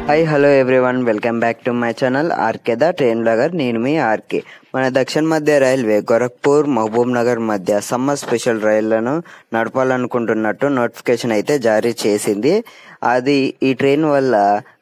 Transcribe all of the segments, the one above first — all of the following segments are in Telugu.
Hi hello everyone, welcome back to my channel RK the train blogger. నేను మీ ఆర్కే. మన దక్షిణ మధ్య రైల్వే గోరఖ్పూర్ మహబూబ్ నగర్ మధ్య సమ్మర్ స్పెషల్ రైళ్లను నడపాలనుకుంటున్నట్టు నోటిఫికేషన్ అయితే జారీ చేసింది. అది ఈ ట్రైన్ వల్ల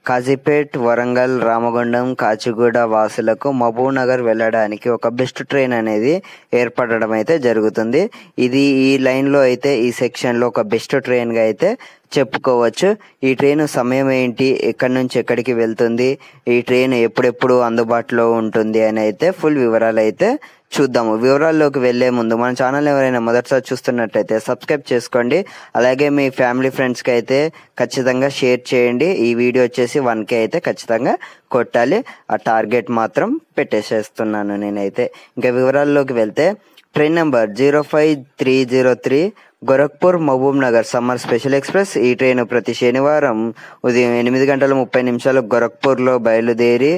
కాజీపేట్, వరంగల్, రామగుండం, కాచిగూడ వాసులకు మహబూబ్ నగర్ వెళ్ళడానికి ఒక బెస్ట్ ట్రైన్ అనేది ఏర్పడడం అయితే జరుగుతుంది. ఇది ఈ లైన్లో అయితే ఈ సెక్షన్లో ఒక బెస్ట్ ట్రైన్గా అయితే చెప్పుకోవచ్చు. ఈ ట్రైన్ సమయం ఏంటి, ఎక్కడి నుంచి ఎక్కడికి వెళ్తుంది, ఈ ట్రైన్ ఎప్పుడెప్పుడు అందుబాటులో ఉంటుంది అని అయితే ఫుల్ వివరాలు అయితే చూద్దాము. వివరాల్లోకి వెళ్లే ముందు మన ఛానల్ ఎవరైనా మొదటిసారి చూస్తున్నట్లయితే సబ్స్క్రైబ్ చేసుకోండి. అలాగే మీ ఫ్యామిలీ ఫ్రెండ్స్కి అయితే ఖచ్చితంగా షేర్ చేయండి. ఈ వీడియో వచ్చేసి 1K అయితే ఖచ్చితంగా కొట్టాలి. ఆ టార్గెట్ మాత్రం పెట్టేసేస్తున్నాను నేనైతే. ఇంకా వివరాల్లోకి వెళ్తే train number 05303 Gorakhpur Mahbubnagar summer special express. ఈ ట్రైన్ ప్రతి శనివారం ఉదయం 8:30 గోరఖ్పూర్లో బయలుదేరి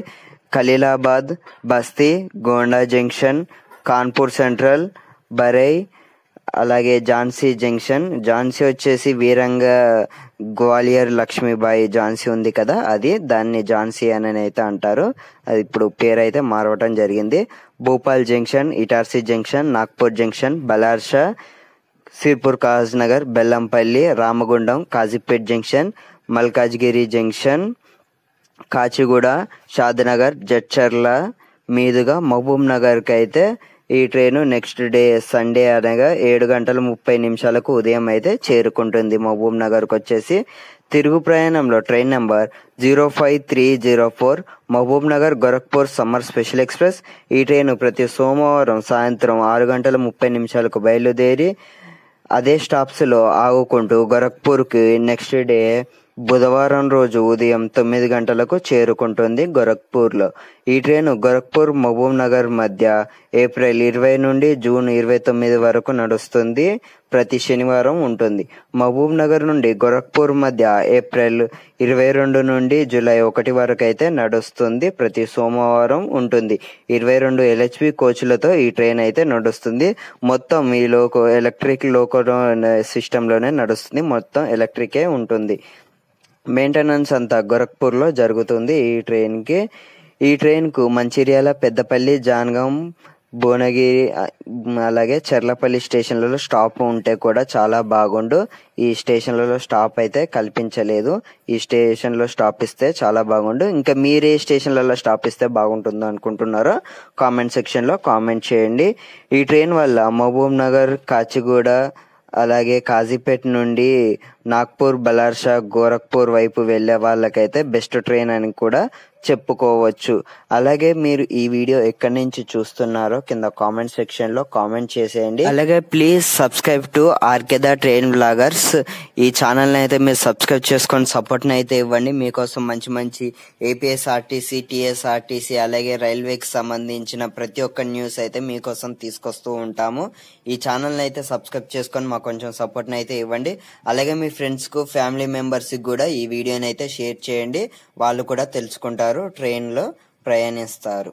ఖలీలాబాద్, బస్తీ, గోండా జంక్షన్, కాన్పూర్ సెంట్రల్, బరై, అలాగే ఝాన్సీ జంక్షన్. ఝాన్సీ వచ్చేసి వీరంగ గ్వాలియర్ లక్ష్మీబాయి ఝాన్సీ ఉంది కదా, దాన్ని ఝాన్సీ అని అయితే అంటారు. అది ఇప్పుడు పేరు అయితే మారవటం జరిగింది. Bhopal junction, Itarsi junction, Nagpur junction, Balharshah, Sirpur Kagaznagar, Bellampalli, Ramagundam, Kazipet junction, Malkajgiri junction, Kacheguda, Shadnagar, Jadcherla మీదుగా మహబూబ్ నగర్కి అయితే ఈ ట్రైన్ నెక్స్ట్ డే సండే అనగా 7:30 ఉదయం అయితే చేరుకుంటుంది. మహబూబ్ నగర్కి వచ్చేసి తిరుగు ప్రయాణంలో train number 05304 Mahbubnagar Gorakhpur summer special express. ఈ ట్రైన్ ప్రతి సోమవారం సాయంత్రం 6:30 బయలుదేరి అదే స్టాప్స్లో ఆగుకుంటూ గోరఖ్పూర్కి నెక్స్ట్ డే బుధవారం రోజు ఉదయం 9 గంటలకు చేరుకుంటుంది గోరఖ్పూర్లో. ఈ ట్రైన్ గోరఖ్పూర్ మహబూబ్ నగర్ మధ్య ఏప్రిల్ 20 నుండి జూన్ 29 వరకు నడుస్తుంది. ప్రతి శనివారం ఉంటుంది. మహబూబ్ నగర్ నుండి గోరఖ్పూర్ మధ్య ఏప్రిల్ 22 నుండి జూలై 1 వరకు అయితే నడుస్తుంది. ప్రతి సోమవారం ఉంటుంది. 22 LHP కోచ్లతో ఈ ట్రైన్ అయితే నడుస్తుంది. మొత్తం ఈ ఎలక్ట్రిక్ లోకో సిస్టంలోనే నడుస్తుంది. మొత్తం ఎలక్ట్రికే ఉంటుంది. మెయింటెనెన్స్ అంతా గోరఖ్పూర్లో జరుగుతుంది ఈ ట్రైన్కు మంచిర్యాల, పెద్దపల్లి, జాన్గాం, భువనగిరి అలాగే చర్లపల్లి స్టేషన్లలో స్టాప్ ఉంటే కూడా చాలా బాగుండు. ఈ స్టేషన్లలో స్టాప్ అయితే కల్పించలేదు. ఈ స్టేషన్లో స్టాప్ ఇస్తే చాలా బాగుండు. ఇంకా మీరే స్టేషన్లలో స్టాప్ ఇస్తే బాగుంటుందో అనుకుంటున్నారో కామెంట్ సెక్షన్లో కామెంట్ చేయండి. ఈ ట్రైన్ వల్ల మహబూబ్ నగర్, కాచిగూడ అలాగే కాజీపేట్ నుండి నాగ్పూర్, బలార్షా, గోరఖ్పూర్ వైపు వెళ్లే వాళ్ళకైతే బెస్ట్ ట్రైన్ అని కూడా చెప్పుకోవచ్చు. అలాగే మీరు ఈ వీడియో ఎక్కడి నుంచి చూస్తున్నారో కింద కామెంట్ సెక్షన్ లో కామెంట్ చేసేయండి. అలాగే please subscribe to RK the train bloggers. ఈ ఛానల్ అయితే మీరు సబ్స్క్రైబ్ చేసుకొని సపోర్ట్ అయితే ఇవ్వండి. మీకోసం మంచి మంచి ఏపీఎస్ఆర్టీసీ, టీఎస్ఆర్టీసీ అలాగే రైల్వేకి సంబంధించిన ప్రతి ఒక్క న్యూస్ అయితే మీకోసం తీసుకొస్తూ ఉంటాము. ఈ ఛానల్ అయితే సబ్స్క్రైబ్ చేసుకొని మాకు కొంచెం సపోర్ట్ అయితే ఇవ్వండి. అలాగే మీ ఫ్రెండ్స్ కు, ఫ్యామిలీ మెంబర్స్ కి కూడా ఈ వీడియోని అయితే షేర్ చేయండి. వాళ్ళు కూడా తెలుసుకుంటారు, ట్రైన్ లో ప్రయాణిస్తారు.